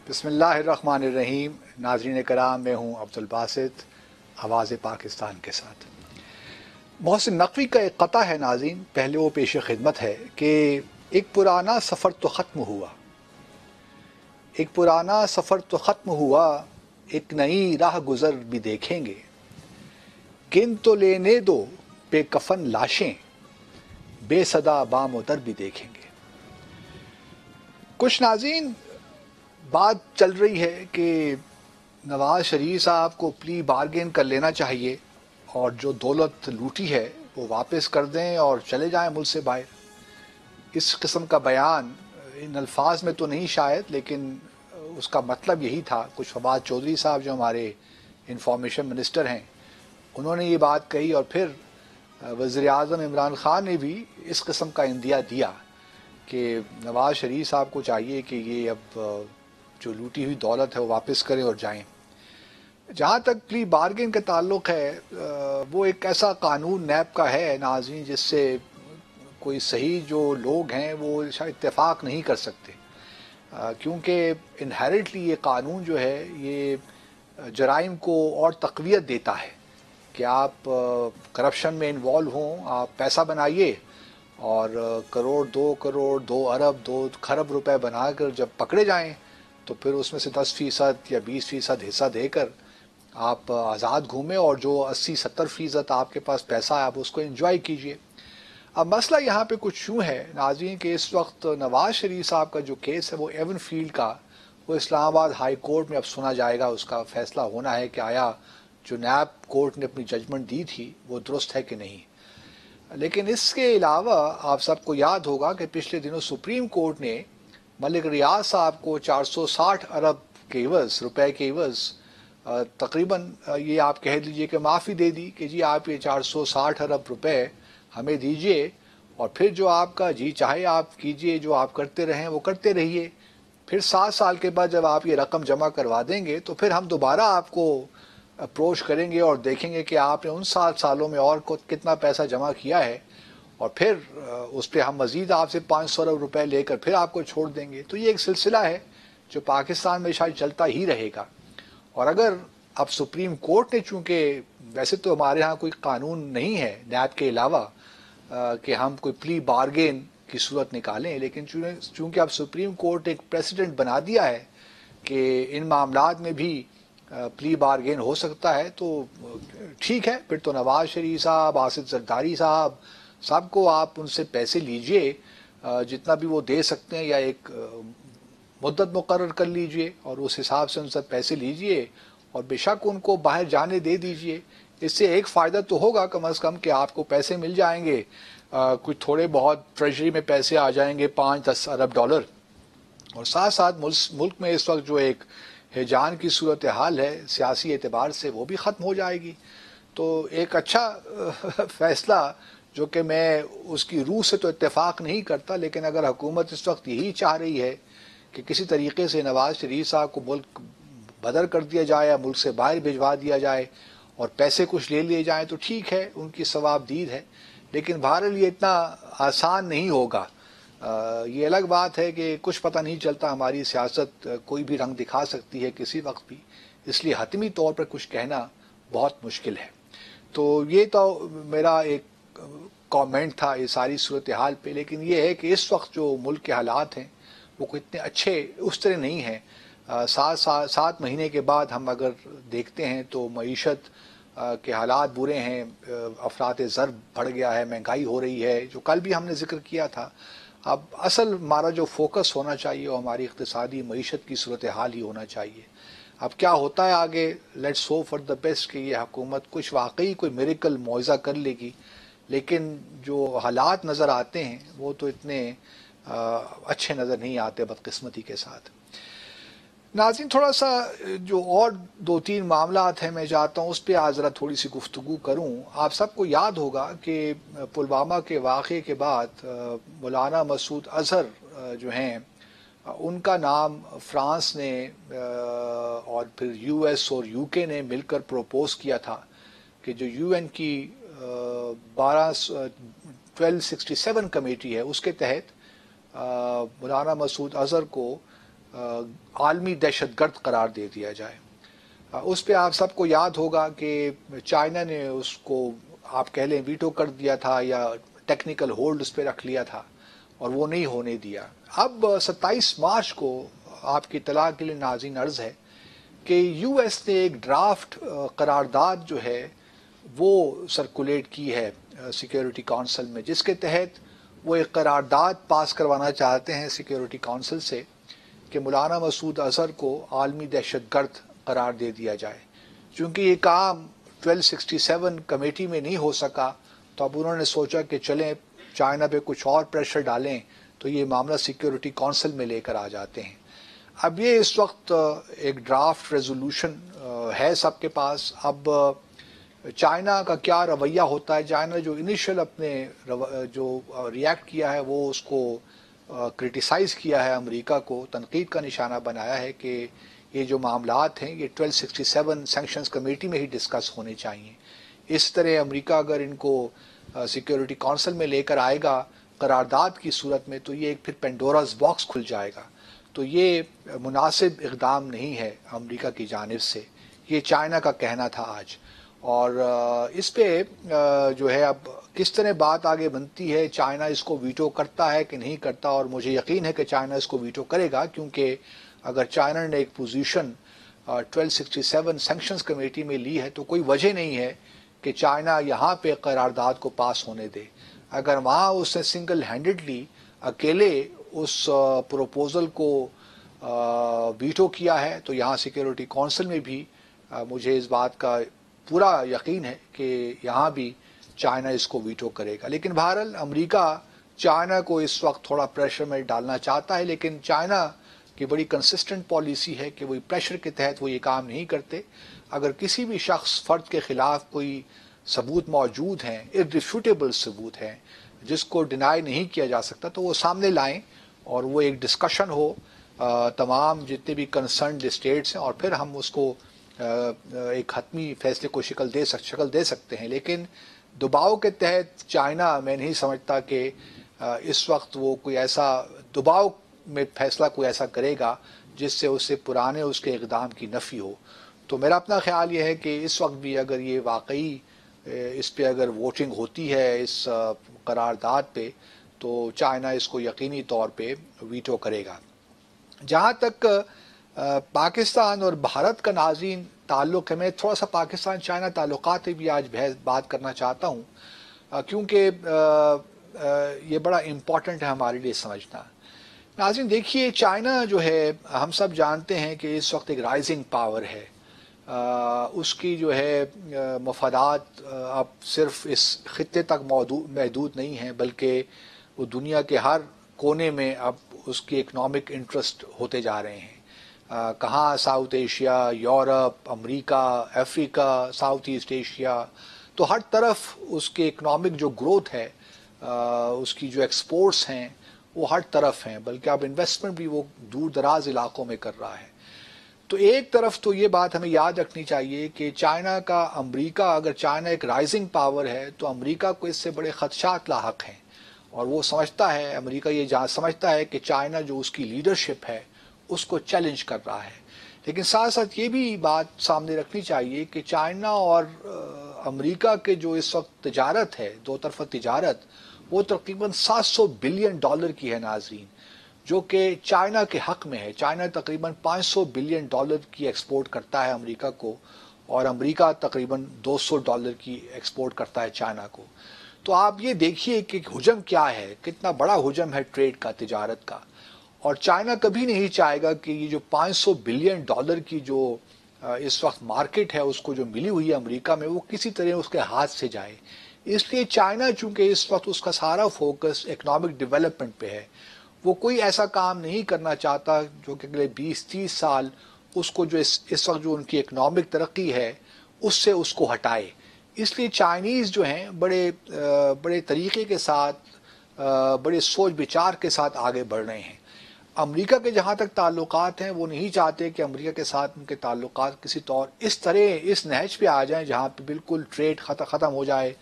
بسم اللہ الرحمن الرحیم. ناظرین کرام، میں ہوں عبدالباسط، آواز پاکستان کے ساتھ. محسن نقوی کا ایک قطع ہے ناظرین، پہلے وہ پیش خدمت ہے کہ ایک پرانا سفر تو ختم ہوا، ایک پرانا سفر تو ختم ہوا، ایک نئی راہ گزر بھی دیکھیں گے. گن تو لینے دو بے کفن لاشیں، بے صدا بام و در بھی دیکھیں گے. کچھ ناظرین بات چل رہی ہے کہ نواز شریف صاحب کو پلی بارگین کر لینا چاہیے اور جو دولت لوٹی ہے وہ واپس کر دیں اور چلے جائیں ملک سے باہر. اس قسم کا بیان ان الفاظ میں تو نہیں شاید، لیکن اس کا مطلب یہی تھا. کچھ فواد چودھری صاحب جو ہمارے انفارمیشن منسٹر ہیں، انہوں نے یہ بات کہی، اور پھر وزیر اعظم عمران خان نے بھی اس قسم کا اندیا دیا کہ نواز شریف صاحب کو چاہیے کہ یہ اب جو لوٹی ہوئی دولت ہے وہ واپس کریں اور جائیں. جہاں تک پلی بارگین کا تعلق ہے، وہ ایک ایسا قانون نیب کا ہے ناظرین جس سے کوئی صحیح جو لوگ ہیں وہ شاید اتفاق نہیں کر سکتے، کیونکہ انہیرنٹلی یہ قانون جو ہے یہ جرائم کو اور تقویت دیتا ہے کہ آپ کرپشن میں انوالو ہوں، آپ پیسہ بنائیے اور کروڑ، 2 ارب 2 خرب روپے بنا کر جب پکڑے جائیں تو پھر اس میں سے 10% یا 20% حصہ دے کر آپ آزاد گھومیں، اور جو 80-70% آپ کے پاس پیسہ ہے آپ اس کو انجوائے کیجئے. اب مسئلہ یہاں پہ کچھ یوں ہے ناظرین کہ اس وقت نواز شریف صاحب کا جو کیس ہے وہ ایون فیلڈ کا، وہ اسلام آباد ہائی کورٹ میں اب سنا جائے گا. اس کا فیصلہ ہونا ہے کہ آیا جو نیب کورٹ نے اپنی ججمنٹ دی تھی وہ درست ہے کہ نہیں. لیکن اس کے علاوہ آپ سب کو یاد ہوگا کہ پچھلے دنوں سپریم کورٹ نے ملک ریاض صاحب کو 460 ارب کے عوض، روپے کے عوض تقریباً یہ آپ کہہ لیجئے کہ معافی دے دی کہ جی آپ یہ 460 ارب روپے ہمیں دیجئے، اور پھر جو آپ کا جی چاہے آپ کیجئے، جو آپ کرتے رہیں وہ کرتے رہیے. پھر 7 سال کے بعد جب آپ یہ رقم جمع کروا دیں گے تو پھر ہم دوبارہ آپ کو اپروچ کریں گے اور دیکھیں گے کہ آپ نے ان 7 سالوں میں اور کتنا پیسہ جمع کیا ہے، اور پھر اس پہ ہم مزید آپ سے 500 ارب روپے لے کر پھر آپ کو چھوڑ دیں گے. تو یہ ایک سلسلہ ہے جو پاکستان میں شاید چلتا ہی رہے گا. اور اگر اب سپریم کورٹ نے، چونکہ ویسے تو ہمارے ہاں کوئی قانون نہیں ہے نیب کے علاوہ کہ ہم کوئی پلی بارگین کی صورت نکالیں، لیکن چونکہ اب سپریم کورٹ ایک پریسیڈنٹ بنا دیا ہے کہ ان معاملات میں بھی پلی بارگین ہو سکتا ہے، تو ٹھیک ہے. پھر تو نواز شریف صاحب، آصف زرداری صاحب، سب کو آپ ان سے پیسے لیجئے جتنا بھی وہ دے سکتے ہیں، یا ایک مدت مقرر کر لیجئے اور اس حساب سے ان سے پیسے لیجئے، اور بے شک ان کو باہر جانے دے دیجئے. اس سے ایک فائدہ تو ہوگا کم از کم کہ آپ کو پیسے مل جائیں گے، کچھ تھوڑے بہت ٹریجری میں پیسے آ جائیں گے، 5-10 ارب ڈالر. اور ساتھ ساتھ ملک میں اس وقت جو ایک ہیجان کی صورتحال ہے سیاسی اعتبار سے، وہ بھی ختم ہو جائے گی. تو ایک اچھا فیصلہ، جو کہ میں اس کی روح سے تو اتفاق نہیں کرتا، لیکن اگر حکومت اس وقت یہی چاہ رہی ہے کہ کسی طریقے سے نواز شریف صاحب کو ملک بدر کر دیا جائے یا ملک سے باہر بھجوا دیا جائے اور پیسے کچھ لے لیے جائیں، تو ٹھیک ہے، ان کی ثواب دید ہے. لیکن بہرحال یہ اتنا آسان نہیں ہوگا. یہ الگ بات ہے کہ کچھ پتہ نہیں چلتا، ہماری سیاست کوئی بھی رنگ دکھا سکتی ہے کسی وقت بھی، اس لیے حتمی طور پر کچھ کہنا بہت مشکل ہے. تو یہ تو میرا ایک کامنٹ تھا یہ ساری صورتحال پہ. لیکن یہ ہے کہ اس وقت جو ملک کے حالات ہیں وہ کوئی اتنے اچھے اس طرح نہیں ہیں. 7 مہینے کے بعد ہم اگر دیکھتے ہیں تو معیشت کے حالات برے ہیں، افراط زر بڑھ گیا ہے، مہنگائی ہو رہی ہے، جو کل بھی ہم نے ذکر کیا تھا. اب اصل ہمارا جو فوکس ہونا چاہیے وہ ہماری اقتصادی معیشت کی صورتحال ہی ہونا چاہیے. اب کیا ہوتا ہے آگے، let's hope for the best کہ یہ حکومت کچھ واقعی کوئی میریکل معجزہ کر لے گی. لیکن جو حالات نظر آتے ہیں وہ تو اتنے اچھے نظر نہیں آتے بدقسمتی کے ساتھ. ناظرین تھوڑا سا جو اور 2-3 معاملات ہیں میں چاہتا ہوں اس پہ آج ذرا تھوڑی سی گفتگو کروں. آپ سب کو یاد ہوگا کہ پلوامہ کے واقعے کے بعد مولانا مسعود اظہر جو ہیں ان کا نام فرانس نے اور پھر یو ایس اور یو کے نے مل کر پروپوز کیا تھا کہ جو یو این کی 1267 کمیٹی ہے اس کے تحت مولانا مسعود اظہر کو عالمی دہشت گرد قرار دے دیا جائے۔ اس پہ آپ سب کو یاد ہوگا کہ چائنا نے اس کو آپ کہہ لیں ویٹو کر دیا تھا یا ٹیکنیکل ہولڈ اس پہ رکھ لیا تھا اور وہ نہیں ہونے دیا۔ اب 27 مارچ کو آپ کی اطلاع کے لیے ناظرین عرض ہے کہ یو ایس نے ایک ڈرافٹ قرارداد جو ہے وہ سرکولیٹ کی ہے سیکیورٹی کونسل میں، جس کے تحت وہ ایک قرارداد پاس کروانا چاہتے ہیں سیکیورٹی کونسل سے کہ مولانا مسعود اظہر کو عالمی دہشت گرد قرار دے دیا جائے۔ چونکہ یہ کام 1267 کمیٹی میں نہیں ہو سکا تو اب انہوں نے سوچا کہ چلیں چائنا پہ کچھ اور پریشر ڈالیں تو یہ معاملہ سیکیورٹی کونسل میں لے کر آ جاتے ہیں۔ اب یہ اس وقت ایک ڈرافٹ ریزولوشن ہے سب کے پاس۔ اب چائنا کا کیا رویہ ہوتا ہے، چائنا جو انیشل اپنے جو ریئیکٹ کیا ہے وہ اس کو کرٹیسائز کیا ہے، امریکہ کو تنقید کا نشانہ بنایا ہے کہ یہ جو معاملات ہیں یہ 1267 سینکشنز کمیٹی میں ہی ڈسکس ہونے چاہیے۔ اس طرح امریکہ اگر ان کو سیکیورٹی کونسل میں لے کر آئے گا قرارداد کی صورت میں تو یہ ایک پھر پینڈوراز باکس کھل جائے گا، تو یہ مناسب اقدام نہیں ہے امریکہ کی جانب سے، یہ چائنا کا کہنا تھا آج۔ اور اس پہ جو ہے اب کس طرح بات آگے بنتی ہے، چائنا اس کو ویٹو کرتا ہے کہ نہیں کرتا، اور مجھے یقین ہے کہ چائنا اس کو ویٹو کرے گا، کیونکہ اگر چائنا نے ایک پوزیشن 1267 سینکشنز کمیٹی میں لی ہے تو کوئی وجہ نہیں ہے کہ چائنا یہاں پہ قرارداد کو پاس ہونے دے۔ اگر وہاں اس نے سنگل ہینڈڈلی اکیلے اس پروپوزل کو ویٹو کیا ہے تو یہاں سیکیورٹی کونسل میں بھی مجھے اس بات کا پورا یقین ہے کہ یہاں بھی چائنا اس کو ویٹو کرے گا۔ لیکن بہرحال امریکہ چائنا کو اس وقت تھوڑا پریشر میں ڈالنا چاہتا ہے، لیکن چائنا کی بڑی کنسسٹنٹ پالیسی ہے کہ وہ پریشر کے تحت وہ یہ کام نہیں کرتے۔ اگر کسی بھی شخص فرد کے خلاف کوئی ثبوت موجود ہیں، irrefutable ثبوت ہیں جس کو ڈینائی نہیں کیا جا سکتا، تو وہ سامنے لائیں اور وہ ایک ڈسکشن ہو تمام جتنے بھی کنسرنڈ اسٹیٹس ہیں، اور پھر ہم اس کو ایک حتمی فیصلے کو شکل دے سکتے ہیں۔ لیکن دباؤ کے تحت چائنا میں نہیں سمجھتا کہ اس وقت وہ کوئی ایسا دباؤ میں فیصلہ کوئی ایسا کرے گا جس سے اس سے پرانے اس کے اقدام کی نفی ہو۔ تو میرا اپنا خیال یہ ہے کہ اس وقت بھی اگر یہ واقعی اس پہ اگر ووٹنگ ہوتی ہے اس قرارداد پہ تو چائنا اس کو یقینی طور پہ ویٹو کرے گا۔ جہاں تک پاکستان اور بھارت کا ناظرین تعلق ہے، میں تھوڑا سا پاکستان چائنا تعلقات پہ بھی آج بات کرنا چاہتا ہوں، کیونکہ یہ بڑا امپورٹنٹ ہے ہمارے لیے سمجھنا۔ ناظرین دیکھیے، چائنا جو ہے ہم سب جانتے ہیں کہ اس وقت ایک رائزنگ پاور ہے، اس کی جو ہے مفادات اب صرف اس خطے تک محدود نہیں ہیں، بلکہ وہ دنیا کے ہر کونے میں اب اس کی اکنامک انٹرسٹ ہوتے جا رہے ہیں۔ کہاں ساؤتھ ایشیا، یورپ، امریکہ، افریقہ، ساؤتھ ایسٹ ایشیا، تو ہر طرف اس کے اکنامک جو گروتھ ہے، اس کی جو ایکسپورٹس ہیں وہ ہر طرف ہیں، بلکہ اب انویسٹمنٹ بھی وہ دور دراز علاقوں میں کر رہا ہے۔ تو ایک طرف تو یہ بات ہمیں یاد رکھنی چاہیے کہ چائنا کا امریکہ، اگر چائنا ایک رائزنگ پاور ہے تو امریکہ کو اس سے بڑے خدشات لاحق ہیں، اور وہ سمجھتا ہے، امریکہ یہ سمجھتا ہے کہ چائنا جو اس کی لیڈرشپ ہے اس کو چیلنج کر رہا ہے۔ لیکن ساتھ ساتھ یہ بھی بات سامنے رکھنی چاہیے کہ چائنا اور امریکہ کے جو اس وقت تجارت ہے، دو طرفہ تجارت، وہ تقریباً $700 بلین کی ہے ناظرین، جو کہ چائنا کے حق میں ہے۔ چائنا تقریباً $500 بلین کی ایکسپورٹ کرتا ہے امریکہ کو، اور امریکہ تقریباً $200 کی ایکسپورٹ کرتا ہے چائنا کو۔ تو آپ یہ دیکھیے کہ حجم کیا ہے، کتنا بڑا حجم ہے ٹریڈ کا، تجارت کا، اور چائنا کبھی نہیں چاہے گا کہ یہ جو $500 بلین کی جو اس وقت مارکیٹ ہے اس کو جو ملی ہوئی ہے امریکہ میں، وہ کسی طرح اس کے ہاتھ سے جائے۔ اس لیے چائنا چونکہ اس وقت اس کا سارا فوکس اکنامک ڈیولپمنٹ پہ ہے، وہ کوئی ایسا کام نہیں کرنا چاہتا جو کہ اگلے 20-30 سال اس کو جو اس وقت جو ان کی اکنامک ترقی ہے اس سے اس کو ہٹائے۔ اس لیے چائنیز جو ہیں بڑے طریقے کے ساتھ، بڑے سوچ بچار کے ساتھ آگے بڑھ رہے ہیں۔ امریکہ کے جہاں تک تعلقات ہیں، وہ نہیں چاہتے کہ امریکہ کے ساتھ ان کے تعلقات کسی طور اس طرح اس نہج پہ آ جائیں جہاں پہ بالکل ٹریڈ ختم ہو جائے۔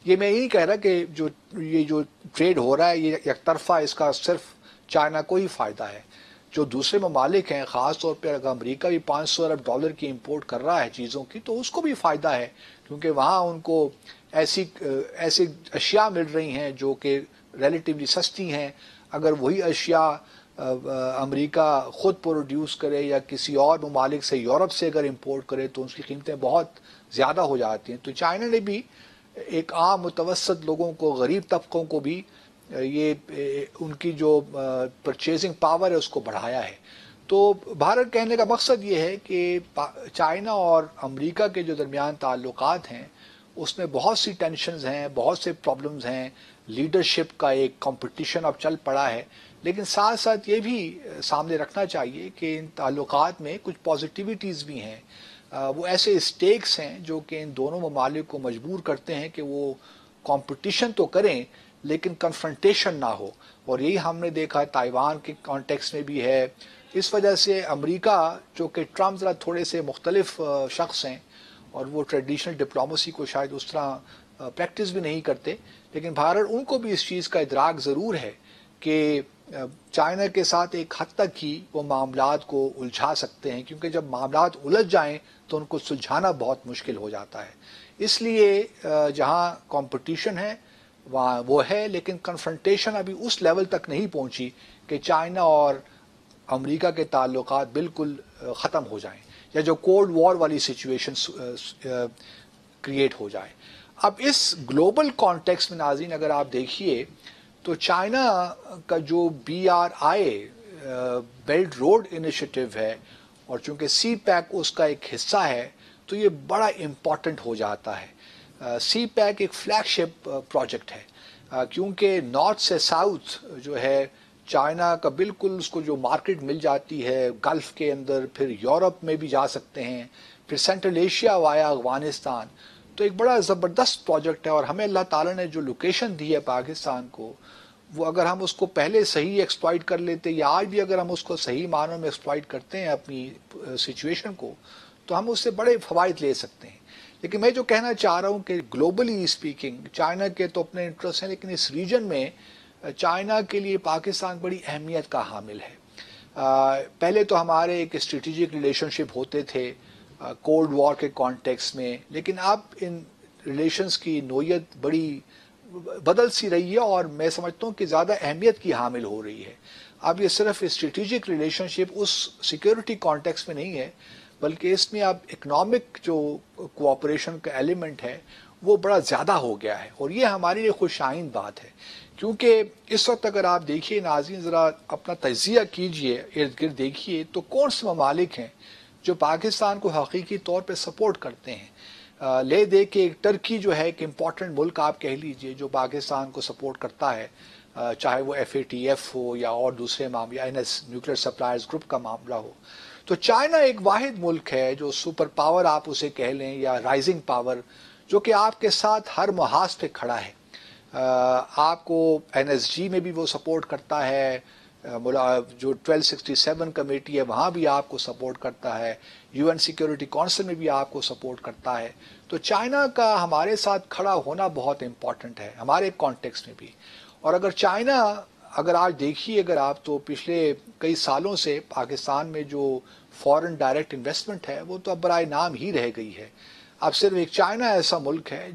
یہ میں نہیں کہہ رہا کہ یہ جو ٹریڈ ہو رہا ہے یہ یک طرفہ، اس کا صرف چائنا کو ہی فائدہ ہے۔ جو دوسرے ممالک ہیں، خاص طور پہ اگر امریکہ بھی $500 ارب کی امپورٹ کر رہا ہے چیزوں کی، تو اس کو بھی فائدہ ہے، کیونکہ وہاں ان کو ایسی اشیاء مل رہی ہیں جو کہ ریلیٹیولی سستی ہیں. اگر وہی اشیاء امریکہ خود پروڈیوس کرے یا کسی اور ممالک سے، یورپ سے اگر امپورٹ کرے، تو اس کی قیمتیں بہت زیادہ ہو جاتی ہیں. تو چائنا نے بھی ایک عام متوسط لوگوں کو، غریب طبقوں کو بھی یہ ان کی جو پرچیزنگ پاور ہے اس کو بڑھایا ہے. تو بھارت کہنے کا مقصد یہ ہے کہ چائنا اور امریکہ کے جو درمیان تعلقات ہیں اس میں بہت سی ٹینشنز ہیں، بہت سے پرابلمز ہیں، لیڈرشپ کا ایک کمپٹیشن اب چل پڑا ہے. لیکن ساتھ ساتھ یہ بھی سامنے رکھنا چاہیے کہ ان تعلقات میں کچھ پازیٹیوٹیز بھی ہیں. وہ ایسے اسٹیکس ہیں جو کہ ان دونوں ممالک کو مجبور کرتے ہیں کہ وہ کمپٹیشن تو کریں لیکن کنفرنٹیشن نہ ہو. اور یہی ہم نے دیکھا تائیوان کے کانٹیکس میں بھی ہے. اس وجہ سے امریکہ، جو کہ ٹرمپ ذرا تھوڑے سے مختلف شخص ہیں اور وہ ٹریڈیشنل ڈپلومیسی کو شاید اس طرح پریکٹس بھی نہیں کرتے، لیکن بھارت ان کو بھی اس چیز کا ادراک ضرور ہے کہ چائنا کے ساتھ ایک حد تک ہی وہ معاملات کو الجھا سکتے ہیں، کیونکہ جب معاملات الجھ جائیں تو ان کو سلجھانا بہت مشکل ہو جاتا ہے. اس لیے جہاں کمپٹیشن ہے وہاں وہ ہے، لیکن کنفرنٹیشن ابھی اس لیول تک نہیں پہنچی کہ چائنا اور امریکہ کے تعلقات بالکل ختم ہو جائیں یا جو کولڈ وار والی سچویشن کریٹ ہو جائے. اب اس گلوبل کانٹیکس میں ناظرین اگر آپ دیکھیے تو چائنا کا جو BRI بیلٹ روڈ انیشیٹو ہے، اور چونکہ سی پیک اس کا ایک حصہ ہے، تو یہ بڑا امپورٹنٹ ہو جاتا ہے. سی پیک ایک فلیگ شپ پروجیکٹ ہے، کیونکہ نارتھ سے ساؤتھ جو ہے چائنا کا بالکل اس کو جو مارکیٹ مل جاتی ہے گلف کے اندر، پھر یورپ میں بھی جا سکتے ہیں، پھر سینٹرل ایشیا وایا افغانستان. تو ایک بڑا زبردست پروجیکٹ ہے، اور ہمیں اللہ تعالیٰ نے جو لوکیشن دی ہے پاکستان کو، وہ اگر ہم اس کو پہلے صحیح ایکسپلائٹ کر لیتے، یا آج بھی اگر ہم اس کو صحیح معنوں میں ایکسپلائٹ کرتے ہیں اپنی سچویشن کو، تو ہم اس سے بڑے فوائد لے سکتے ہیں. لیکن میں جو کہنا چاہ رہا ہوں کہ گلوبلی اسپیکنگ چائنا کے تو اپنے انٹرسٹ ہیں، لیکن اس ریجن میں چائنا کے لیے پاکستان بڑی اہمیت کا حامل ہے. پہلے تو ہمارے ایک اسٹریٹجک ریلیشن شپ ہوتے تھے کولڈ وار کے کانٹیکس میں، لیکن اب ان ریلیشنز کی نوعیت بڑی بدل سی رہی ہے، اور میں سمجھتا ہوں کہ زیادہ اہمیت کی حامل ہو رہی ہے. اب یہ صرف اسٹریٹجک ریلیشن شپ اس سیکیورٹی کانٹیکس میں نہیں ہے، بلکہ اس میں اب اکنامک جو کوآپریشن کا ایلیمنٹ ہے وہ بڑا زیادہ ہو گیا ہے، اور یہ ہمارے لیے خوش آئند بات ہے. کیونکہ اس وقت اگر آپ دیکھیے ناظرین، ذرا اپنا تجزیہ کیجئے، ارد گرد دیکھیے تو کون سے ممالک ہیں جو پاکستان کو حقیقی طور پہ سپورٹ کرتے ہیں. لے دے کے ایک ٹرکی جو ہے ایک امپورٹنٹ ملک آپ کہہ لیجئے جو پاکستان کو سپورٹ کرتا ہے، چاہے وہ FATF ہو یا اور دوسرے معاملے NS نیوکلیر سپلائرز گروپ کا معاملہ ہو. تو چائنا ایک واحد ملک ہے جو سپر پاور آپ اسے کہہ لیں یا رائزنگ پاور، جو کہ آپ کے ساتھ ہر محاذ پہ کھڑا ہے. آپ کو NSG میں بھی وہ سپورٹ کرتا ہے، جو 1267 کمیٹی ہے وہاں بھی آپ کو سپورٹ کرتا ہے، UN سیکیورٹی کونسل میں بھی آپ کو سپورٹ کرتا ہے. تو چائنا کا ہمارے ساتھ کھڑا ہونا بہت امپورٹنٹ ہے ہمارے کانٹیکس میں بھی. اور اگر چائنا، اگر آج دیکھیے اگر آپ، تو پچھلے کئی سالوں سے پاکستان میں جو فورن ڈائریکٹ انویسٹمنٹ ہے وہ تو اب برائے نام ہی رہ گئی ہے. اب صرف ایک چائنا ایسا ملک ہے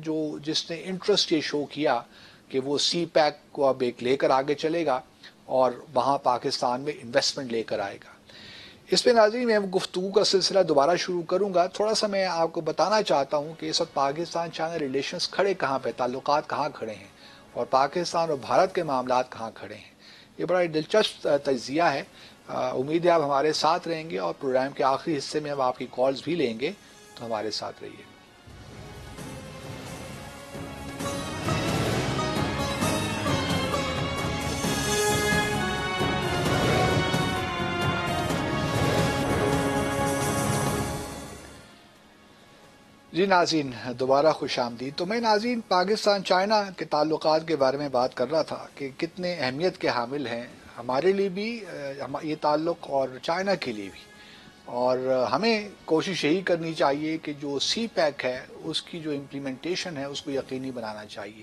جس نے انٹرسٹ یہ شو کیا کہ وہ سی پیک کو اب ایک لے کر آگے چلے گا اور وہاں پاکستان میں انویسٹمنٹ لے کر آئے گا. اس پہ ناظرین میں گفتگو کا سلسلہ دوبارہ شروع کروں گا. تھوڑا سا میں آپ کو بتانا چاہتا ہوں کہ اس وقت پاکستان چائنا ریلیشنز کھڑے کہاں پہ، تعلقات کہاں کھڑے ہیں، اور پاکستان اور بھارت کے معاملات کہاں کھڑے ہیں. یہ بڑا دلچسپ تجزیہ ہے. امید ہے آپ ہمارے ساتھ رہیں گے، اور پروگرام کے آخری حصے میں ہم آپ کی کالز بھی لیں گے، تو ہمارے ساتھ رہیے. جی ناظرین، دوبارہ خوش آمدید. تو میں ناظرین پاکستان چائنا کے تعلقات کے بارے میں بات کر رہا تھا کہ کتنے اہمیت کے حامل ہیں ہمارے لیے بھی یہ تعلق، اور چائنا کے لیے بھی. اور ہمیں کوشش یہی کرنی چاہیے کہ جو سی پیک ہے اس کی جو امپلیمنٹیشن ہے اس کو یقینی بنانا چاہیے،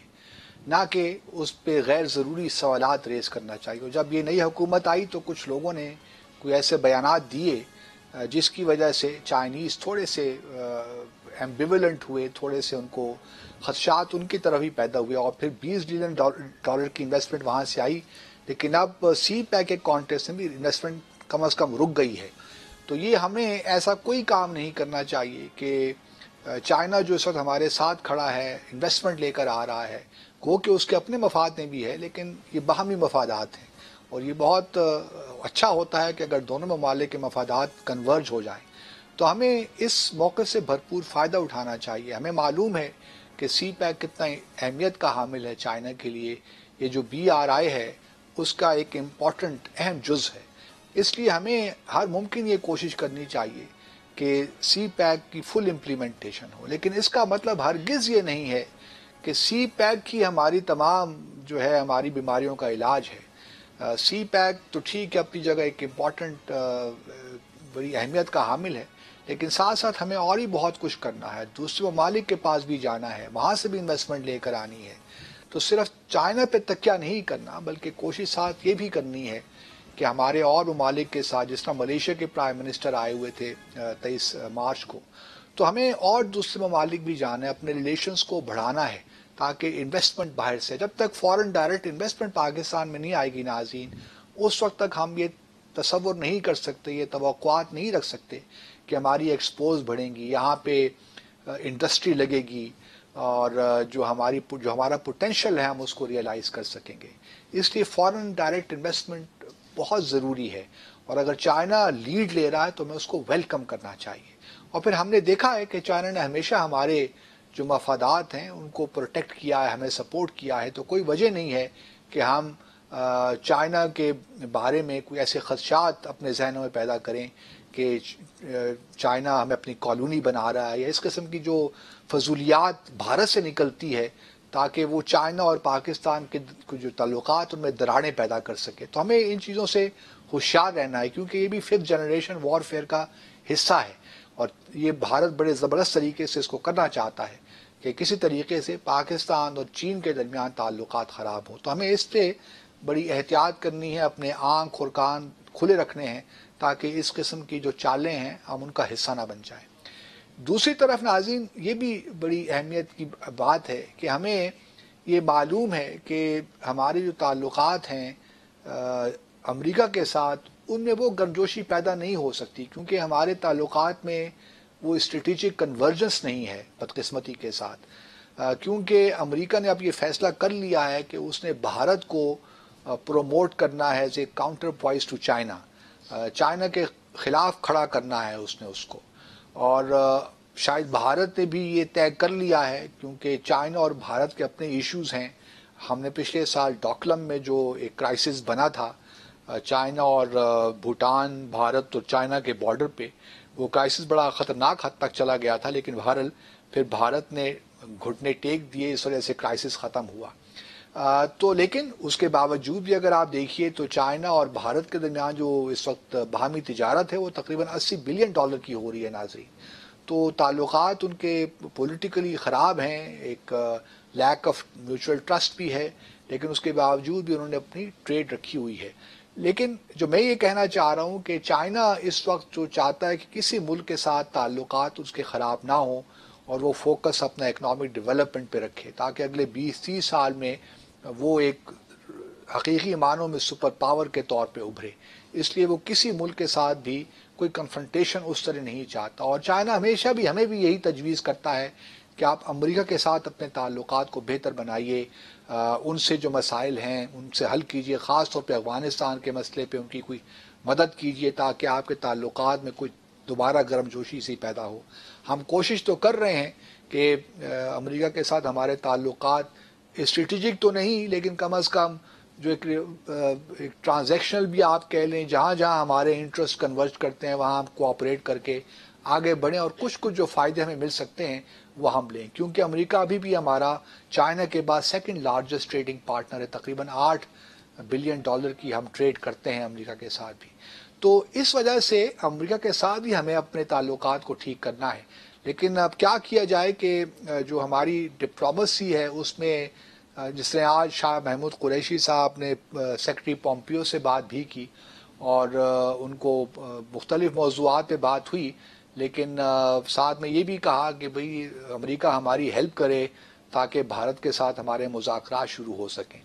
نہ کہ اس پہ غیر ضروری سوالات ریز کرنا چاہیے. جب یہ نئی حکومت آئی تو کچھ لوگوں نے کوئی ایسے بیانات دیے جس کی وجہ سے چائنیز تھوڑے سے ایمبیولنٹ ہوئے، تھوڑے سے ان کو خدشات ان کی طرف ہی پیدا ہوئے، اور پھر $20 بلین کی انویسٹمنٹ وہاں سے آئی، لیکن اب سی پیک کے کانٹیکسٹ میں بھی انویسٹمنٹ کم از کم رک گئی ہے۔ تو یہ ہمیں ایسا کوئی کام نہیں کرنا چاہیے کہ چائنا جو اس وقت ہمارے ساتھ کھڑا ہے، انویسٹمنٹ لے کر آ رہا ہے، گو کہ اس کے اپنے مفاد میں بھی ہے، لیکن یہ باہمی مفادات ہیں، اور یہ بہت اچھا ہوتا ہے کہ اگر دونوں ممالک کے مفادات کنورج ہو جائیں تو ہمیں اس موقع سے بھرپور فائدہ اٹھانا چاہیے۔ ہمیں معلوم ہے کہ سی پیک کتنا اہمیت کا حامل ہے چائنا کے لیے، یہ جو BRI ہے اس کا ایک امپورٹنٹ اہم جز ہے، اس لیے ہمیں ہر ممکن یہ کوشش کرنی چاہیے کہ سی پیک کی فل امپلیمنٹیشن ہو، لیکن اس کا مطلب ہرگز یہ نہیں ہے کہ سی پیک ہی ہماری تمام جو ہے ہماری بیماریوں کا علاج ہے۔ سی پیک تو ٹھیک ہے، اپنی جگہ ایک امپورٹنٹ بڑی اہمیت کا حامل ہے، لیکن ساتھ ساتھ ہمیں اور ہی بہت کچھ کرنا ہے، دوسرے ممالک کے پاس بھی جانا ہے، وہاں سے بھی انویسٹمنٹ لے کر آنی ہے۔ تو صرف چائنا پہ تکیہ نہیں کرنا، بلکہ کوشش ساتھ یہ بھی کرنی ہے کہ ہمارے اور ممالک کے ساتھ، جس طرح ملیشیا کے پرائم منسٹر آئے ہوئے تھے 23 مارچ کو، تو ہمیں اور دوسرے ممالک بھی جانا ہے، اپنے ریلیشنز کو بڑھانا ہے تاکہ انویسٹمنٹ باہر سے، جب تک فورن ڈائریکٹ انویسٹمنٹ پاکستان میں نہیں آئے گی ناظرین، اس وقت تک ہم یہ تصور نہیں کر سکتے، یہ توقعات نہیں رکھ سکتے کہ ہماری ایکسپوز بڑھیں گی، یہاں پہ انڈسٹری لگے گی، اور جو ہمارا پوٹینشیل ہے ہم اس کو ریئلائز کر سکیں گے۔ اس لیے فورن ڈائریکٹ انویسٹمنٹ بہت ضروری ہے، اور اگر چائنا لیڈ لے رہا ہے تو ہمیں اس کو ویلکم کرنا چاہیے۔ اور پھر ہم نے دیکھا ہے کہ چائنا نے ہمیشہ ہمارے جو مفادات ہیں ان کو پروٹیکٹ کیا ہے، ہمیں سپورٹ کیا ہے، تو کوئی وجہ نہیں ہے کہ ہم چائنا کے بارے میں کوئی ایسے خدشات اپنے ذہنوں میں پیدا کریں کہ چائنا ہمیں اپنی کالونی بنا رہا ہے، یا اس قسم کی جو فضولیات بھارت سے نکلتی ہے تاکہ وہ چائنا اور پاکستان کے جو تعلقات ان میں دراڑیں پیدا کر سکے۔ تو ہمیں ان چیزوں سے ہوشیار رہنا ہے، کیونکہ یہ بھی 5th جنریشن وار فیئر کا حصہ ہے، اور یہ بھارت بڑے زبردست طریقے سے اس کو کرنا چاہتا ہے کہ کسی طریقے سے پاکستان اور چین کے درمیان تعلقات خراب ہوں۔ تو ہمیں اس پہ بڑی احتیاط کرنی ہے، اپنے آنکھ اور کان کھلے رکھنے ہیں تاکہ اس قسم کی جو چالیں ہیں ہم ان کا حصہ نہ بن جائیں۔ دوسری طرف ناظرین، یہ بھی بڑی اہمیت کی بات ہے کہ ہمیں یہ معلوم ہے کہ ہمارے جو تعلقات ہیں امریکہ کے ساتھ، ان میں وہ گرمجوشی پیدا نہیں ہو سکتی، کیونکہ ہمارے تعلقات میں وہ اسٹریٹجک کنورجنس نہیں ہے بدقسمتی کے ساتھ، کیونکہ امریکہ نے اب یہ فیصلہ کر لیا ہے کہ اس نے بھارت کو پروموٹ کرنا ہے as a counter voice to China, China کے خلاف کھڑا کرنا ہے اس نے اس کو، اور شاید بھارت نے بھی یہ طے کر لیا ہے، کیونکہ چائنا اور بھارت کے اپنے ایشوز ہیں۔ ہم نے پچھلے سال ڈوکلم میں جو ایک کرائسس بنا تھا چائنا اور بھوٹان، بھارت اور چائنا کے بارڈر پہ، وہ کرائسس بڑا خطرناک حد تک چلا گیا تھا، لیکن بہرحال پھر بھارت نے گھٹنے ٹیک دیے، اس وجہ سے کرائسس ختم ہوا۔ تو لیکن اس کے باوجود بھی اگر آپ دیکھیے تو چائنا اور بھارت کے درمیان جو اس وقت باہمی تجارت ہے وہ تقریباً $80 بلین کی ہو رہی ہے ناظرین۔ تو تعلقات ان کے پولیٹیکلی خراب ہیں، ایک لیک آف میوچل ٹرسٹ بھی ہے، لیکن اس کے باوجود بھی انہوں نے اپنی ٹریڈ رکھی ہوئی ہے۔ لیکن جو میں یہ کہنا چاہ رہا ہوں کہ چائنا اس وقت جو چاہتا ہے کہ کسی ملک کے ساتھ تعلقات اس کے خراب نہ ہوں، اور وہ فوکس اپنا اکنامک ڈیولپمنٹ پہ رکھے تاکہ اگلے 20-30 سال میں وہ ایک حقیقی معنوں میں سپر پاور کے طور پہ ابھرے۔ اس لیے وہ کسی ملک کے ساتھ بھی کوئی کنفرنٹیشن اس طرح نہیں چاہتا، اور چائنا ہمیشہ بھی ہمیں بھی یہی تجویز کرتا ہے کہ آپ امریکہ کے ساتھ اپنے تعلقات کو بہتر بنائیے، ان سے جو مسائل ہیں ان سے حل کیجیے، خاص طور پہ افغانستان کے مسئلے پہ ان کی کوئی مدد کیجیے تاکہ آپ کے تعلقات میں کوئی دوبارہ گرم جوشی سی پیدا ہو۔ ہم کوشش تو کر رہے ہیں کہ امریکہ کے ساتھ ہمارے تعلقات اسٹریٹجک تو نہیں، لیکن کم از کم جو ایک ٹرانزیکشنل بھی آپ کہہ لیں، جہاں جہاں ہمارے انٹرسٹ کنورج کرتے ہیں وہاں ہم کوآپریٹ کر کے آگے بڑھیں، اور کچھ جو فائدے ہمیں مل سکتے ہیں وہ ہم لیں، کیونکہ امریکہ ابھی بھی ہمارا چائنا کے بعد سیکنڈ لارجسٹ ٹریڈنگ پارٹنر ہے، تقریباً $8 بلین کی ہم ٹریڈ کرتے ہیں امریکہ کے ساتھ بھی۔ تو اس وجہ سے امریکہ کے ساتھ بھی ہمیں اپنے تعلقات کو ٹھیک کرنا ہے، لیکن اب کیا کیا جائے کہ جو ہماری ڈپلومیسی ہے اس میں، جس نے آج شاہ محمود قریشی صاحب نے سیکرٹری پومپیو سے بات بھی کی، اور ان کو مختلف موضوعات پہ بات ہوئی، لیکن ساتھ میں یہ بھی کہا کہ بھئی امریکہ ہماری ہیلپ کرے تاکہ بھارت کے ساتھ ہمارے مذاکرات شروع ہو سکیں۔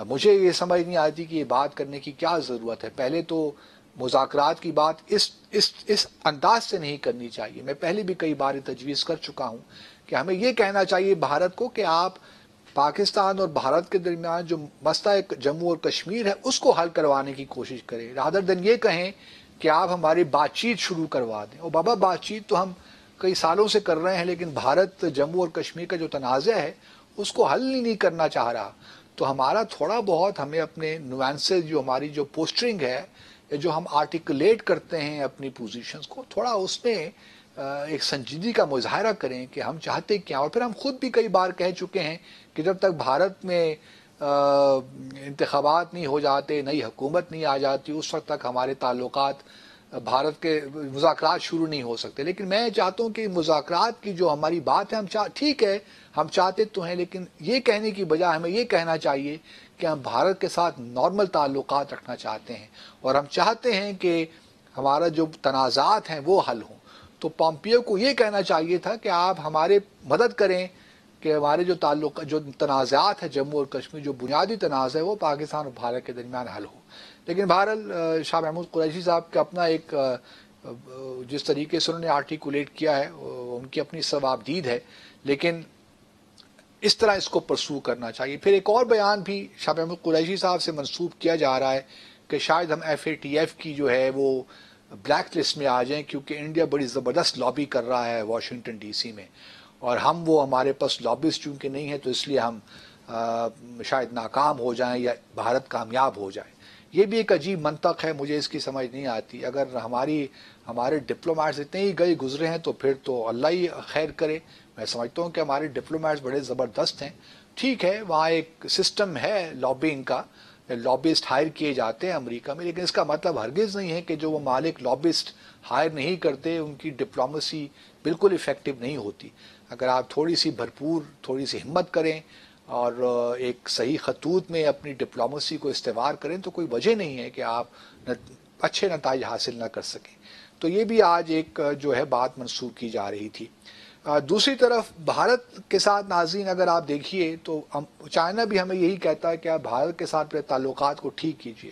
مجھے یہ سمجھ نہیں آتی کہ یہ بات کرنے کی کیا ضرورت ہے۔ پہلے تو مذاکرات کی بات اس انداز سے نہیں کرنی چاہیے۔ میں پہلے بھی کئی بار تجویز کر چکا ہوں کہ ہمیں یہ کہنا چاہیے بھارت کو کہ آپ پاکستان اور بھارت کے درمیان جو مسئلہ جموں اور کشمیر ہے اس کو حل کروانے کی کوشش کریں، رادر دین یہ کہیں کہ آپ ہماری بات چیت شروع کروا دیں۔ اور بابا بات چیت تو ہم کئی سالوں سے کر رہے ہیں، لیکن بھارت جموں اور کشمیر کا جو تنازع ہے اس کو حل نہیں کرنا چاہ رہا۔ تو ہمارا تھوڑا بہت ہمیں اپنے نوانسز، جو ہماری جو پوسٹرنگ ہے یا جو ہم آرٹیکولیٹ کرتے ہیں اپنی پوزیشنز کو، تھوڑا اس میں ایک سنجیدگی کا مظاہرہ کریں کہ ہم چاہتے کیا۔ اور پھر ہم خود بھی کئی بار کہہ چکے ہیں کہ جب تک بھارت میں انتخابات نہیں ہو جاتے، نئی حکومت نہیں آ جاتی، اس وقت تک ہمارے تعلقات بھارت کے مذاکرات شروع نہیں ہو سکتے۔ لیکن میں چاہتا ہوں کہ مذاکرات کی جو ہماری بات ہے، ٹھیک ہے ہم چاہتے تو ہیں، لیکن یہ کہنے کی بجائے ہمیں یہ کہنا چاہیے کہ ہم بھارت کے ساتھ نارمل تعلقات رکھنا چاہتے ہیں اور ہم چاہتے ہیں کہ ہمارا جو تنازعات ہیں وہ حل ہوں۔ تو پومپیو کو یہ کہنا چاہیے تھا کہ آپ ہمارے مدد کریں کہ ہمارے جو تنازعات ہیں جموں اور کشمیر، جو بنیادی تنازع ہے وہ پاکستان اور بھارت کے درمیان حل ہو۔ لیکن بہرحال شاہ محمود قریشی صاحب کا اپنا ایک جس طریقے سے انہوں نے آرٹیکولیٹ کیا ہے ان کی اپنی ثوابدید ہے، لیکن اس طرح اس کو پرسو کرنا چاہیے۔ پھر ایک اور بیان بھی شاہ محمود قریشی صاحب سے منسوب کیا جا رہا ہے کہ شاید ہم FATF کی جو ہے وہ بلیک لسٹ میں آ جائیں، کیونکہ انڈیا بڑی زبردست لابی کر رہا ہے واشنگٹن DC میں، اور ہمارے پاس لابسٹ چونکہ نہیں ہے تو اس لیے ہم شاید ناکام ہو جائیں یا بھارت کامیاب ہو جائے۔ یہ بھی ایک عجیب منطق ہے، مجھے اس کی سمجھ نہیں آتی۔ اگر ہمارے ڈپلومیٹس اتنے ہی گئے گزرے ہیں تو پھر تو اللہ ہی خیر کرے۔ میں سمجھتا ہوں کہ ہمارے ڈپلومیٹس بڑے زبردست ہیں۔ ٹھیک ہے وہاں ایک سسٹم ہے لابنگ کا، لابسٹ ہائر کیے جاتے ہیں امریکہ میں، لیکن اس کا مطلب ہرگز نہیں ہے کہ جو وہ مالک لابسٹ ہائر نہیں کرتے ان کی ڈپلومیسی بالکل افیکٹو نہیں ہوتی۔ اگر آپ تھوڑی سی ہمت کریں اور ایک صحیح خطوط میں اپنی ڈپلومیسی کو استوار کریں تو کوئی وجہ نہیں ہے کہ آپ اچھے نتائج حاصل نہ کر سکیں۔ تو یہ بھی آج ایک جو ہے بات منسوخ کی جا رہی تھی۔ دوسری طرف بھارت کے ساتھ ناظرین اگر آپ دیکھیے تو چائنا بھی ہمیں یہی کہتا ہے کہ آپ بھارت کے ساتھ اپنے تعلقات کو ٹھیک کیجیے،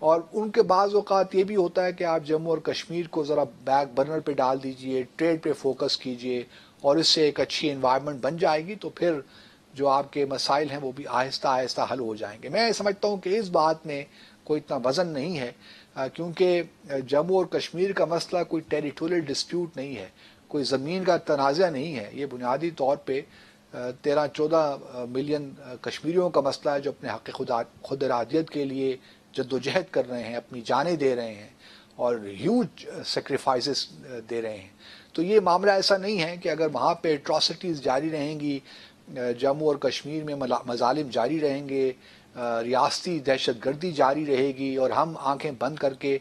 اور ان کے بعض اوقات یہ بھی ہوتا ہے کہ آپ جموں اور کشمیر کو ذرا بیک برنر پہ ڈال دیجیے، ٹریڈ پہ فوکس کیجیے، اور اس سے ایک اچھی انوائرمنٹ بن جائے گی تو پھر جو آپ کے مسائل ہیں وہ بھی آہستہ آہستہ حل ہو جائیں گے۔ میں سمجھتا ہوں کہ اس بات میں کوئی اتنا وزن نہیں ہے، کیونکہ جموں اور کشمیر کا مسئلہ کوئی ٹیریٹوریل ڈسپیوٹ نہیں ہے، کوئی زمین کا تنازع نہیں ہے۔ یہ بنیادی طور پہ 13-14 ملین کشمیریوں کا مسئلہ ہے جو اپنے حق خود ارادیت کے لیے جدوجہد کر رہے ہیں، اپنی جانیں دے رہے ہیں اور ہیوج سیکریفائسز دے رہے ہیں۔ تو یہ معاملہ ایسا نہیں ہے کہ اگر وہاں پہ ایٹراسٹیز جاری رہیں گی، جموں اور کشمیر میں مظالم جاری رہیں گے، ریاستی دہشت گردی جاری رہے گی، اور ہم آنکھیں بند کر کے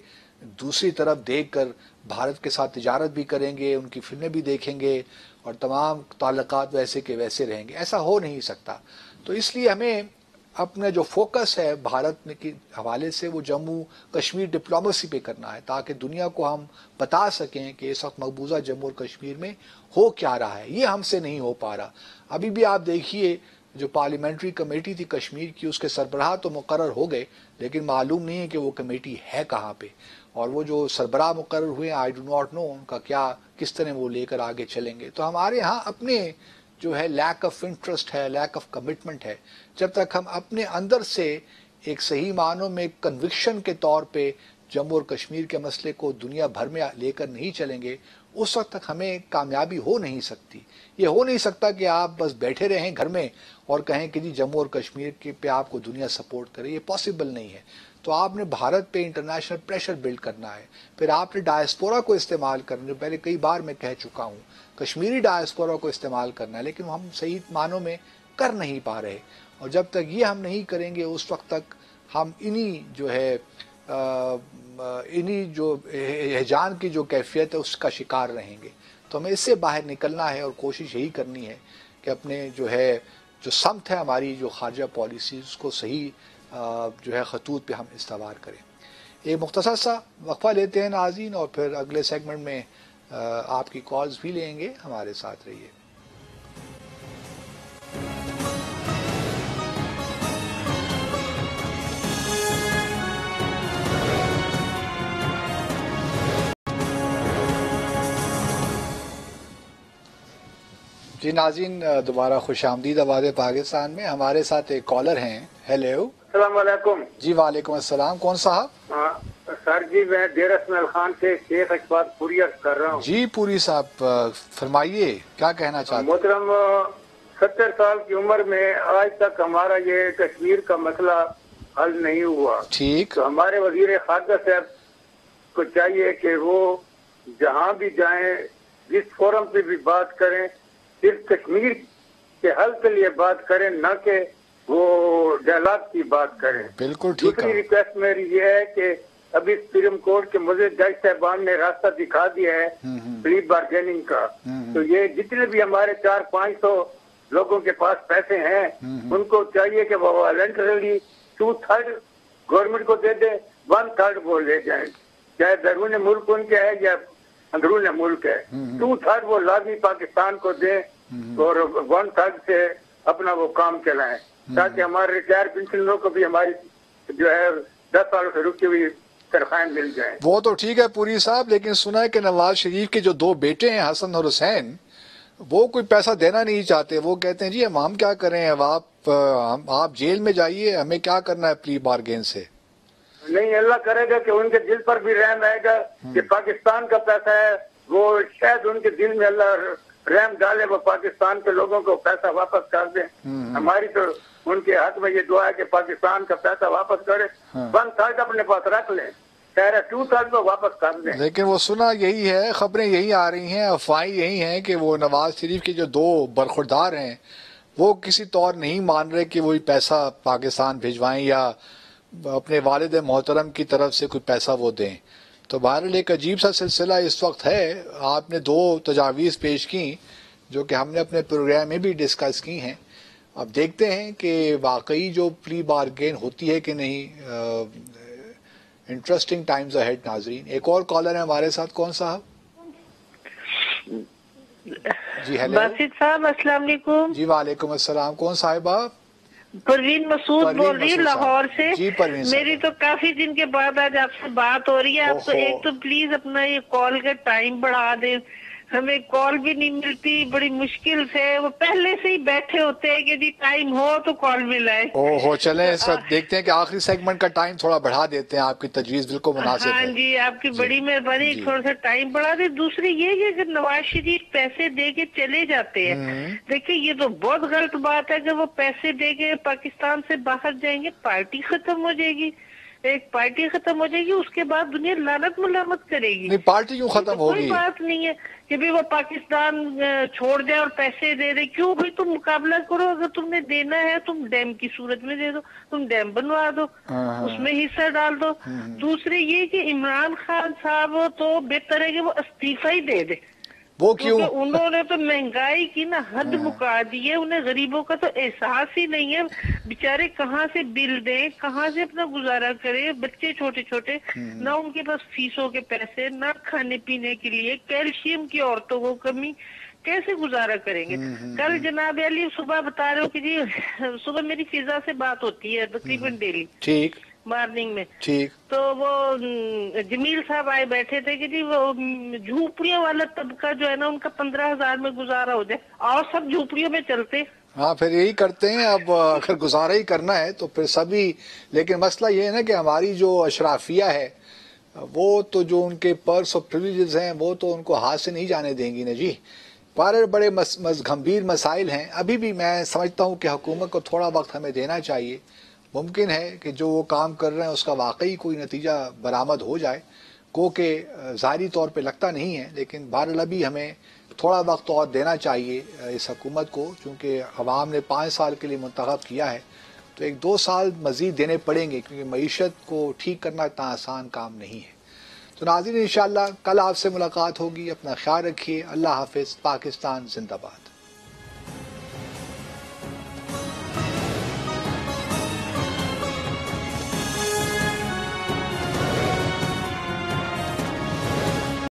دوسری طرف دیکھ کر بھارت کے ساتھ تجارت بھی کریں گے، ان کی فلمیں بھی دیکھیں گے اور تمام تعلقات ویسے کے ویسے رہیں گے، ایسا ہو نہیں سکتا۔ تو اس لیے ہمیں اپنا جو فوکس ہے بھارت میں کے حوالے سے وہ جموں کشمیر ڈپلومیسی پہ کرنا ہے، تاکہ دنیا کو ہم بتا سکیں کہ اس وقت مقبوضہ جموں اور کشمیر میں ہو کیا رہا ہے۔ یہ ہم سے نہیں ہو پا رہا۔ ابھی بھی آپ دیکھیے جو پارلیمنٹری کمیٹی تھی کشمیر کی، اس کے سربراہ تو مقرر ہو گئے، لیکن معلوم نہیں ہے کہ وہ کمیٹی ہے کہاں پہ، اور وہ جو سربراہ مقرر ہوئے آئی ڈو ناٹ نو ان کا کس طرح وہ لے کر آگے چلیں گے۔ تو ہمارے ہاں اپنے جو ہے لیک آف انٹرسٹ ہے، لیک آف کمٹمنٹ ہے۔ جب تک ہم اپنے اندر سے ایک صحیح معنوں میں کنوکشن کے طور پہ جموں اور کشمیر کے مسئلے کو دنیا بھر میں لے کر نہیں چلیں گے، اس وقت تک ہمیں کامیابی ہو نہیں سکتی۔ یہ ہو نہیں سکتا کہ آپ بس بیٹھے رہیں گھر میں اور کہیں کہ جی جموں اور کشمیر کے پہ آپ کو دنیا سپورٹ کرے، یہ پاسبل نہیں ہے۔ تو آپ نے بھارت پہ انٹرنیشنل پریشر بلڈ کرنا ہے، پھر آپ نے ڈائسپورا کو استعمال کرنا ہے، پہلے کئی بار میں کہہ چکا ہوں کشمیری ڈائسپورا کو استعمال کرنا ہے، لیکن ہم صحیح معنوں میں کر نہیں پا رہے، اور جب تک یہ ہم نہیں کریں گے اس وقت تک ہم انہی جو ہیجان کی جو کیفیت ہے اس کا شکار رہیں گے۔ تو ہمیں اس سے باہر نکلنا ہے اور کوشش یہی کرنی ہے کہ اپنے جو سمت ہے ہماری جو خارجہ پالیسی اس کو صحیح جو ہے خطوط پہ ہم استوار کریں۔ ایک مختصر سا وقفہ لیتے ہیں ناظرین، اور پھر اگلے سیگمنٹ میں آپ کی کالز بھی لیں گے، ہمارے ساتھ رہیے۔ جی ناظرین، دوبارہ خوش آمدید آواز پاکستان میں۔ ہمارے ساتھ ایک کالر ہیں۔ ہیلو، السلام علیکم۔ جی وعلیکم السلام، کون صاحب؟ سر جی میں ڈیر اسماعیل خان سے شیخ اقبال پوری عرض کر رہا ہوں۔ جی پوری صاحب فرمائیے، کیا کہنا چاہتے ہیں؟ محترم، 70 سال کی عمر میں آج تک ہمارا یہ کشمیر کا مسئلہ حل نہیں ہوا۔ ٹھیک، تو ہمارے وزیر خارجہ صاحب کو چاہیے کہ وہ جہاں بھی جائیں، جس فورم پہ بھی بات کریں، صرف کشمیر کے حل کے لیے بات کریں، نہ کہ وہ ڈائلاگ کی بات کریں۔ بالکل ٹھیک دوسری ریکویسٹ میری یہ ہے کہ ابھی سپریم کورٹ کے مزید جج صاحبان نے راستہ دکھا دیا ہے پلی بارگیننگ کا، تو یہ جتنے بھی ہمارے 400-500 لوگوں کے پاس پیسے ہیں، ان کو چاہیے کہ وہ والنٹرلی 2/3 گورنمنٹ کو دے دے، 1/3 وہ لے جائیں، چاہے بیرون ملک ان کے ہے یا اندرون ملک ہے۔ 2/3 وہ لازمی پاکستان کو دیں اور 1/3 سے اپنا وہ کام چلائیں، تاکہ ہمارے ریٹائر پنشنروں کو بھی ہماری جو ہے 10 سالوں سے رکی ہوئی تنخواہیں مل جائیں۔ وہ تو ٹھیک ہے پوری صاحب، لیکن سنا ہے کہ نواز شریف کے جو 2 بیٹے ہیں حسن اور حسین، وہ کوئی پیسہ دینا نہیں چاہتے۔ وہ کہتے ہیں جی ہم کیا کریں، اب آپ جیل میں جائیے، ہمیں کیا کرنا ہے پلی بارگین سے۔ نہیں، اللہ کرے گا کہ ان کے دل پر بھی رحم آئے گا کہ پاکستان کا پیسہ ہے، وہ شاید ان کے دل میں اللہ رحم ڈالے، وہ پاکستان کے لوگوں کو پیسہ واپس کر دیں۔ ہماری تو ان کے حق میں یہ دعا ہے کہ پاکستان کا پیسہ واپس کرے، 1/3 اپنے پاس رکھ لیں، 2/3 کو واپس کر دیں۔ لیکن وہ سنا یہی ہے، خبریں یہی آ رہی ہیں، افواہیں یہی ہیں کہ وہ نواز شریف کے جو 2 برخوردار ہیں وہ کسی طور نہیں مان رہے کہ وہی پیسہ پاکستان بھجوائیں یا اپنے والد محترم کی طرف سے کوئی پیسہ وہ دیں۔ تو بہرحال ایک عجیب سا سلسلہ اس وقت ہے۔ آپ نے 2 تجاویز پیش کی جو کہ ہم نے اپنے پروگرام میں بھی ڈسکس کی ہیں، اب دیکھتے ہیں کہ واقعی جو پلی بارگین ہوتی ہے کہ نہیں۔ انٹرسٹنگ ٹائمز اہیڈ ناظرین۔ ایک اور کالر ہے ہمارے ساتھ، کون صاحب؟ جی ہیلو، باسط صاحب السلام علیکم۔ جی وعلیکم السلام، کون صاحب آپ؟ پروین مسعود بول رہی ہوں لاہور سے۔ جی پروین صاحب، میری تو کافی دن کے بعد آج آپ سے بات ہو رہی ہے۔ آپ تو ایک تو پلیز اپنا یہ کال کا ٹائم بڑھا دیں، ہمیں کال بھی نہیں ملتی، بڑی مشکل سے، وہ پہلے سے ہی بیٹھے ہوتے ہیں کہ جی ٹائم ہو تو کال ملائے۔ ہو چلیں سر، دیکھتے ہیں کہ آخری سیگمنٹ کا ٹائم تھوڑا بڑھا دیتے ہیں، آپ کی تجویز بالکل مناسب ہے۔ ہاں جی، آپ کی بڑی مہربانی، تھوڑا سا ٹائم بڑھا دے۔ دوسری یہ کہ اگر نواز شریف پیسے دے کے چلے جاتے ہیں، دیکھیں یہ تو بہت غلط بات ہے کہ وہ پیسے دے کے پاکستان سے باہر جائیں گے، پارٹی ختم ہو جائے گی، ایک پارٹی ختم ہو جائے گی، اس کے بعد دنیا لعنت ملامت کرے گی۔ نہیں، پارٹی کیوں ختم ہوگی؟ کوئی بات نہیں ہے کہ بھی وہ پاکستان چھوڑ جائے اور پیسے دے دے، کیوں بھائی تم مقابلہ کرو، اگر تم نے دینا ہے تم ڈیم کی صورت میں دے دو، تم ڈیم بنوا دو، اس میں حصہ ڈال دو۔ دوسرے یہ کہ عمران خان صاحب تو بہتر ہے کہ وہ استعفی ہی دے دے، وہ کیوں؟ کیونکہ انہوں نے تو مہنگائی کی نا حد مکا دی ہے، انہیں غریبوں کا تو احساس ہی نہیں ہے، بیچارے کہاں سے بل دیں، کہاں سے اپنا گزارا کرے، بچے چھوٹے چھوٹے، نہ ان کے پاس فیسوں کے پیسے، نہ کھانے پینے کے لیے، کیلشیم کی عورتوں کو کمی، کیسے گزارا کریں گے؟ کل جناب علی صبح بتا رہے ہو کہ جی صبح میری فضا سے بات ہوتی ہے تقریباً ڈیلی ٹھیک مارننگ میں، ٹھیک، تو وہ جمیل صاحب آئے بیٹھے تھے کہ جی وہ جھوپڑیوں والا طبقہ جو ہے نا ان کا 15,000 میں گزارا ہو جائے، اور سب جھوپڑیوں میں چلتے۔ ہاں پھر یہی کرتے ہیں۔ اب اگر گزارا ہی کرنا ہے تو پھر سبھی، لیکن مسئلہ یہ ہے نا کہ ہماری جو اشرافیہ ہے وہ تو جو ان کے پرس اور پریویلیجز ہیں وہ تو ان کو ہاتھ سے نہیں جانے دیں گی نا جی۔ بڑے گھمبیر مسائل ہیں۔ ابھی بھی میں سمجھتا ہوں کہ حکومت کو تھوڑا وقت ہمیں دینا چاہیے، ممکن ہے کہ جو وہ کام کر رہے ہیں اس کا واقعی کوئی نتیجہ برآمد ہو جائے، کو کہ ظاہری طور پہ لگتا نہیں ہے، لیکن بہرحال ابھی ہمیں تھوڑا وقت اور دینا چاہیے اس حکومت کو، چونکہ عوام نے 5 سال کے لیے منتخب کیا ہے، تو 1-2 سال مزید دینے پڑیں گے، کیونکہ معیشت کو ٹھیک کرنا اتنا آسان کام نہیں ہے۔ تو ناظرین انشاءاللہ کل آپ سے ملاقات ہوگی، اپنا خیال رکھیے، اللہ حافظ، پاکستان زندہ باد۔